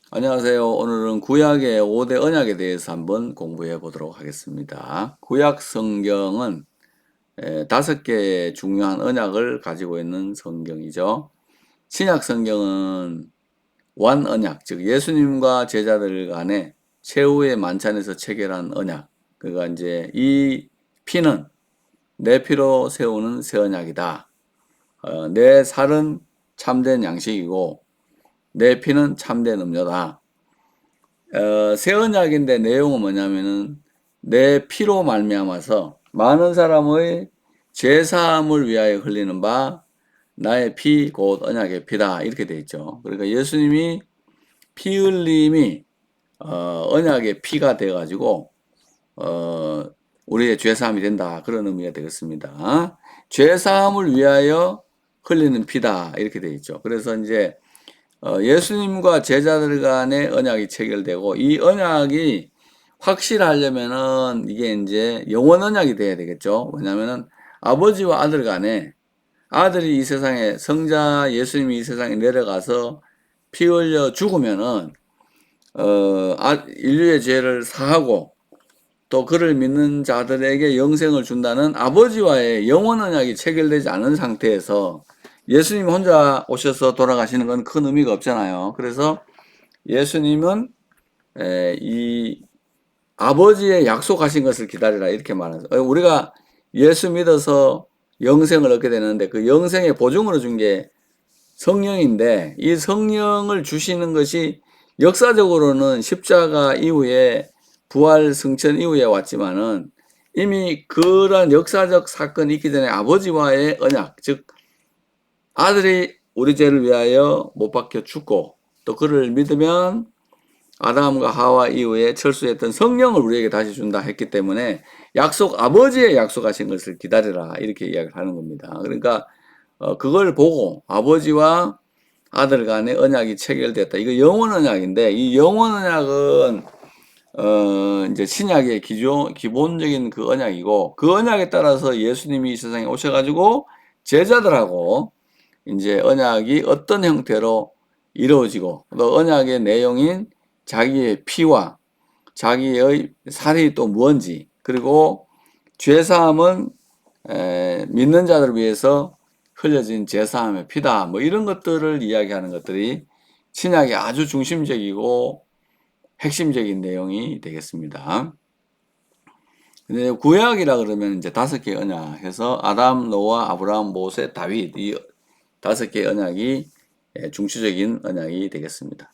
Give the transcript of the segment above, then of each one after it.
안녕하세요. 오늘은 구약의 5대 언약에 대해서 한번 공부해 보도록 하겠습니다. 구약 성경은 5개의 중요한 언약을 가지고 있는 성경이죠. 신약 성경은 완언약, 즉 예수님과 제자들 간의 최후의 만찬에서 체결한 언약. 그러니까 이제 이 피는 내 피로 세우는 새 언약이다. 내 살은 참된 양식이고 내 피는 참된 음료다. 새 언약인데 내용은 뭐냐면은 내 피로 말미암아서 많은 사람의 죄 사함을 위하여 흘리는 바 나의 피 곧 언약의 피다 이렇게 돼 있죠. 그러니까 예수님이 피 흘림이 언약의 피가 돼 가지고 우리의 죄 사함이 된다 그런 의미가 되겠습니다. 죄 사함을 위하여 흘리는 피다 이렇게 돼 있죠. 그래서 이제 예수님과 제자들 간의 언약이 체결되고 이 언약이 확실하려면은 이게 이제 영원 언약이 돼야 되겠죠. 왜냐면은 아버지와 아들 간에 아들이 이 세상에 성자 예수님이 이 세상에 내려가서 피 흘려 죽으면은 인류의 죄를 사하고 또 그를 믿는 자들에게 영생을 준다는 아버지와의 영원 언약이 체결되지 않은 상태에서 예수님 혼자 오셔서 돌아가시는 건 큰 의미가 없잖아요. 그래서 예수님은 이 아버지의 약속하신 것을 기다리라 이렇게 말하죠. 우리가 예수 믿어서 영생을 얻게 되는데 그 영생의 보증으로 준 게 성령인데 이 성령을 주시는 것이 역사적으로는 십자가 이후에 부활 승천 이후에 왔지만은 이미 그런 역사적 사건이 있기 전에 아버지와의 언약, 즉 아들이 우리 죄를 위하여 못 박혀 죽고 또 그를 믿으면 아담과 하와 이후에 철수했던 성령을 우리에게 다시 준다 했기 때문에 아버지의 약속하신 것을 기다리라 이렇게 이야기를 하는 겁니다. 그러니까 그걸 보고 아버지와 아들 간의 언약이 체결됐다. 이거 영원 언약인데 이 영원 언약은 이제 신약의 기본적인 그 언약이고 그 언약에 따라서 예수님이 이 세상에 오셔가지고 제자들하고 이제 언약이 어떤 형태로 이루어지고 또 언약의 내용인 자기의 피와 자기의 살이 또 무언지 그리고 죄사함은 믿는 자들을 위해서 흘려진 제사함의 피다 뭐 이런 것들을 이야기하는 것들이 신약의 아주 중심적이고 핵심적인 내용이 되겠습니다. 근데 구약이라 그러면 이제 5개 언약 해서 아담, 노아, 아브라함, 모세, 다윗 이 5개 언약이 중추적인 언약이 되겠습니다.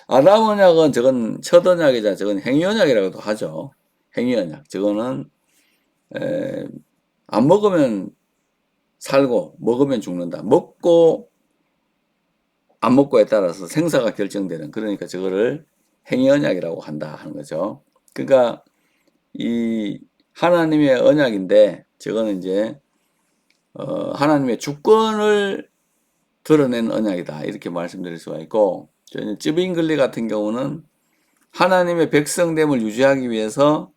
아담 언약은 저건 첫 언약이자 저건 행위 언약이라고도 하죠. 행위 언약. 저거는 안 먹으면 살고 먹으면 죽는다. 먹고 안 먹고에 따라서 생사가 결정되는 그러니까 저거를 행위 언약이라고 한다 하는 거죠. 그러니까 이 하나님의 언약인데 저거는 이제 하나님의 주권을 드러낸 언약이다 이렇게 말씀드릴 수가 있고 쯔빙글리 같은 경우는 하나님의 백성됨을 유지하기 위해서는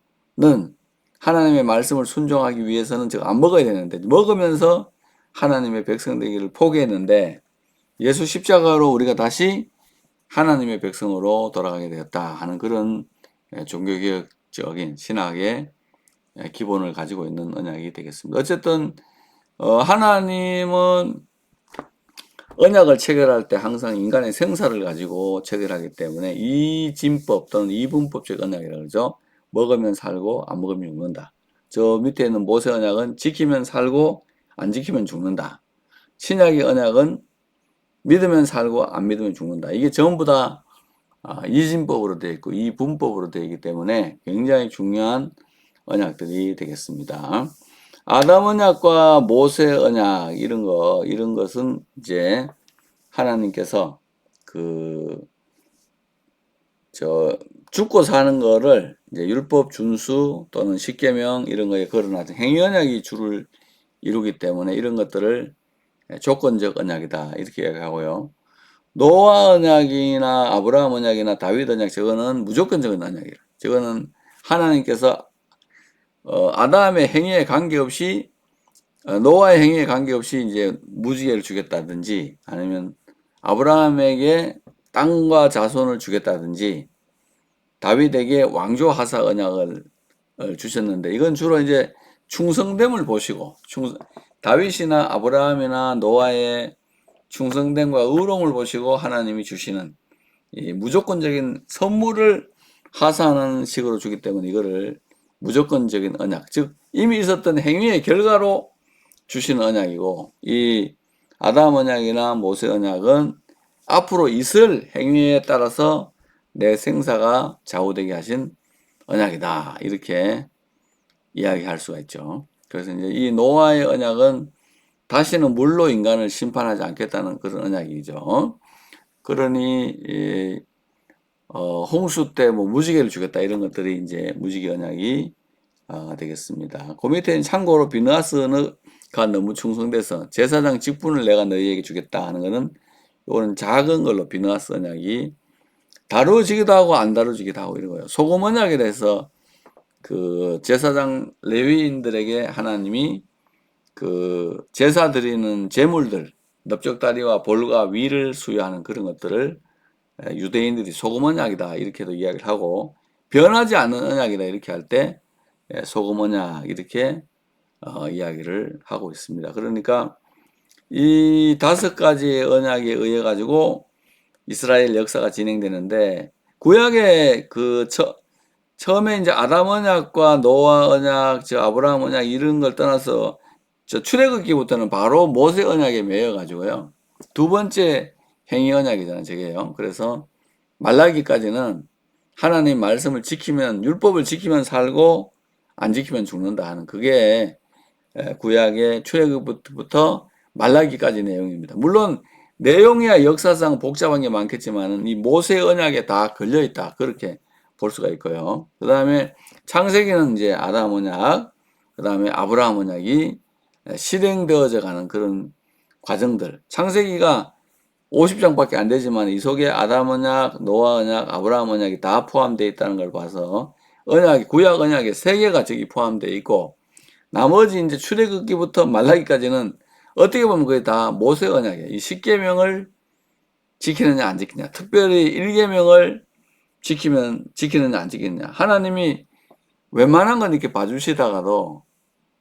하나님의 말씀을 순종하기 위해서는 저거 안 먹어야 되는데 먹으면서 하나님의 백성 되기를 포기했는데 예수 십자가로 우리가 다시 하나님의 백성으로 돌아가게 되었다 하는 그런 종교개혁적인 신학의 기본을 가지고 있는 언약이 되겠습니다. 어쨌든 하나님은 언약을 체결할 때 항상 인간의 생사를 가지고 체결하기 때문에 이진법 또는 이분법적 언약이라고 그러죠. 먹으면 살고 안 먹으면 죽는다. 저 밑에 있는 모세 언약은 지키면 살고 안 지키면 죽는다. 신약의 언약은 믿으면 살고 안 믿으면 죽는다. 이게 전부 다 이진법으로 되어 있고 이분법으로 되어 있기 때문에 굉장히 중요한 언약들이 되겠습니다. 아담 언약과 모세 언약 이런 것은 이제 하나님께서 죽고 사는 거를 이제 율법 준수 또는 십계명 이런 거에 걸어놨던 행위 언약이 주를 이루기 때문에 이런 것들을 조건적 언약이다 이렇게 얘기하고요. 노아 언약이나 아브라함 언약이나 다윗 언약 저거는 무조건적인 언약이에요. 저거는 하나님께서 아담의 행위에 관계없이 노아의 행위에 관계없이 이제 무지개를 주겠다든지 아니면 아브라함에게 땅과 자손을 주겠다든지 다윗에게 왕조 하사 언약을 주셨는데 이건 주로 이제 충성됨을 보시고 다윗이나 아브라함이나 노아의 충성됨과 의로움을 보시고 하나님이 주시는 이 무조건적인 선물을 하사하는 식으로 주기 때문에 이거를 무조건적인 언약, 즉 이미 있었던 행위의 결과로 주시는 언약이고, 이 아담 언약이나 모세 언약은 앞으로 있을 행위에 따라서 내 생사가 좌우되게 하신 언약이다, 이렇게 이야기할 수가 있죠. 그래서 이제 이 노아의 언약은 다시는 물로 인간을 심판하지 않겠다는 그런 언약이죠. 그러니 홍수 때 뭐 무지개를 주겠다 이런 것들이 이제 무지개 언약이 되겠습니다. 그 밑에는 참고로 비느하스가 너무 충성돼서 제사장 직분을 내가 너희에게 주겠다 하는 것은 이거는 작은 걸로 비느하스 언약이 다루어지기도 하고 안 다루어지기도 하고 이런 거예요. 소금 언약에 대해서 그 제사장 레위인들에게 하나님이 그 제사 드리는 제물들 넓적다리와 볼과 위를 수여하는 그런 것들을 유대인들이 소금 언약이다 이렇게도 이야기를 하고, 변하지 않는 언약이다 이렇게 할 때 소금 언약 이렇게 이야기를 하고 있습니다. 그러니까 이 5가지의 언약에 의해 가지고 이스라엘 역사가 진행되는데, 구약의 그 처음에 이제 아담 언약과 노아 언약, 저 아브라함 언약 이런 걸 떠나서 저 출애굽기부터는 바로 모세 언약에 매여 가지고요. 두 번째 행위 언약이잖아요, 저게요. 그래서 말라기까지는 하나님 말씀을 지키면, 율법을 지키면 살고 안 지키면 죽는다 하는 그게 구약의 출애굽부터 말라기까지 내용입니다. 물론 내용이야 역사상 복잡한 게 많겠지만 이 모세 언약에 다 걸려 있다, 그렇게 볼 수가 있고요. 그 다음에 창세기는 이제 아담 언약, 그 다음에 아브라함 언약이 실행되어져 가는 그런 과정들. 창세기가 50장밖에 안 되지만 이 속에 아담 언약, 노아 언약, 아브라함 언약이 다 포함되어 있다는 걸 봐서 구약 언약에 3개가 저기 포함되어 있고, 나머지 이제 출애굽기부터 말라기까지는 어떻게 보면 거의 다 모세 언약이에요. 이 10계명을 지키느냐 안 지키느냐, 특별히 1계명을 지키느냐 안 지키느냐. 하나님이 웬만한 건 이렇게 봐주시다가도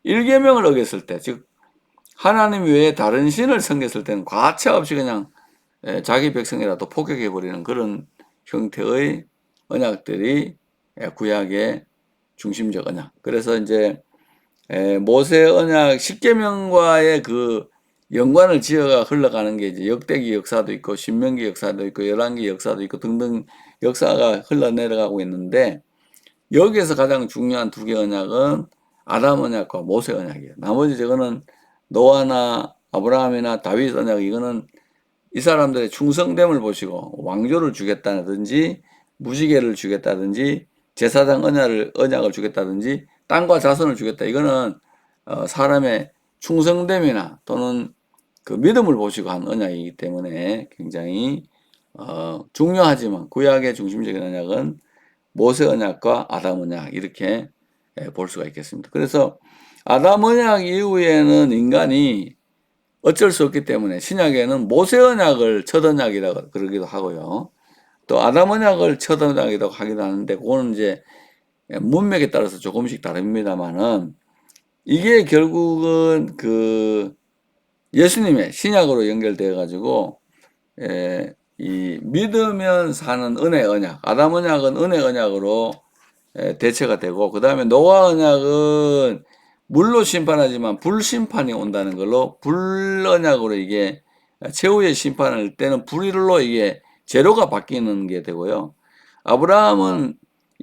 1계명을 어겼을 때, 즉 하나님 외에 다른 신을 섬겼을 때는 과차 없이 그냥 자기 백성이라도 폭격해버리는 그런 형태의 언약들이 구약의 중심적 언약. 그래서 이제 모세 언약 10계명과의 그 연관을 지어가 흘러가는 게 이제 역대기 역사도 있고 신명기 역사도 있고 열왕기 역사도 있고 등등 역사가 흘러내려가고 있는데, 여기에서 가장 중요한 2개 언약은 아담 언약과 모세 언약이에요. 나머지 저거는 노아나 아브라함이나 다윗 언약, 이거는 이 사람들의 충성됨을 보시고 왕조를 주겠다든지 무지개를 주겠다든지 제사장 언약을 주겠다든지 땅과 자손을 주겠다, 이거는 사람의 충성됨이나 또는 그 믿음을 보시고 한 언약이기 때문에 굉장히 중요하지만 구약의 중심적인 언약은 모세 언약과 아담 언약 이렇게 볼 수가 있겠습니다. 그래서 아담 언약 이후에는 인간이 어쩔 수 없기 때문에 신약에는 모세 언약을 첫 언약이라고 그러기도 하고요. 또 아담 언약을 첫 언약이라고 하기도 하는데, 그거는 이제 문맥에 따라서 조금씩 다릅니다만은 이게 결국은 그 예수님의 신약으로 연결되어 가지고 이 믿으면 사는 은혜 언약, 아담 언약은 은혜 언약으로 대체가 되고, 그 다음에 노아 언약은 물로 심판하지만 불심판이 온다는 걸로 불언약으로 이게 최후의 심판을 때는 불로 이게 재료가 바뀌는 게 되고요. 아브라함은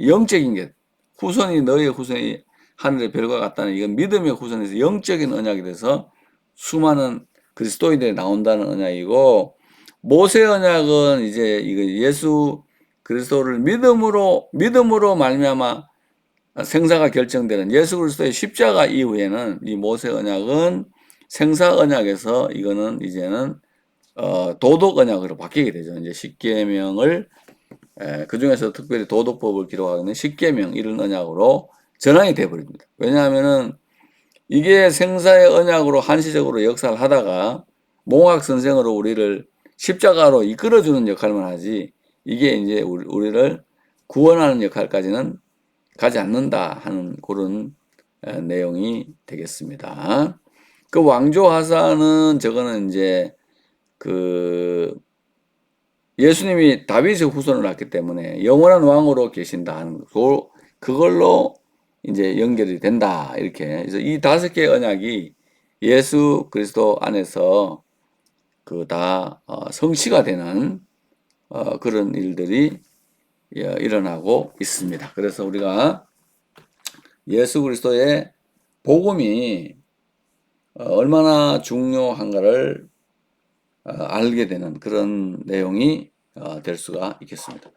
영적인 게, 후손이 너희의 후손이 하늘의 별과 같다는, 이건 믿음의 후손에서 영적인 언약이 돼서 수많은 그리스도인들이 나온다는 언약이고, 모세 언약은 이제 이거 예수 그리스도를 믿음으로 말미암아 생사가 결정되는 예수 그리스도의 십자가 이후에는 이 모세 언약은 생사 언약에서 이거는 이제는 도덕 언약으로 바뀌게 되죠. 이제 10계명을 그 중에서 특별히 도덕법을 기록하는 10계명 이런 언약으로 전환이 돼 버립니다. 왜냐하면은 이게 생사의 언약으로 한시적으로 역사를 하다가 몽학 선생으로 우리를 십자가로 이끌어주는 역할만 하지 이게 이제 우리를 구원하는 역할까지는 가지 않는다 하는 그런 내용이 되겠습니다. 그 왕조 하사는 저거는 이제 그 예수님이 다윗의 후손을 낳기 때문에 영원한 왕으로 계신다 하는 그걸로 이제 연결이 된다 이렇게. 그래서 이 5개의 언약이 예수 그리스도 안에서 그 다 성취가 되는 그런 일들이 일어나고 있습니다. 그래서 우리가 예수 그리스도의 복음이 얼마나 중요한가를 알게 되는 그런 내용이 될 수가 있겠습니다.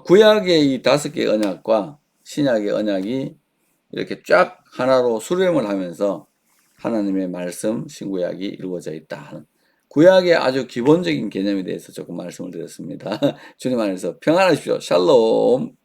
구약의 이 5개의 언약과 신약의 언약이 이렇게 쫙 하나로 수렴을 하면서 하나님의 말씀, 신구약이 이루어져 있다 하는 구약의 아주 기본적인 개념에 대해서 조금 말씀을 드렸습니다. 주님 안에서 평안하십시오. 샬롬.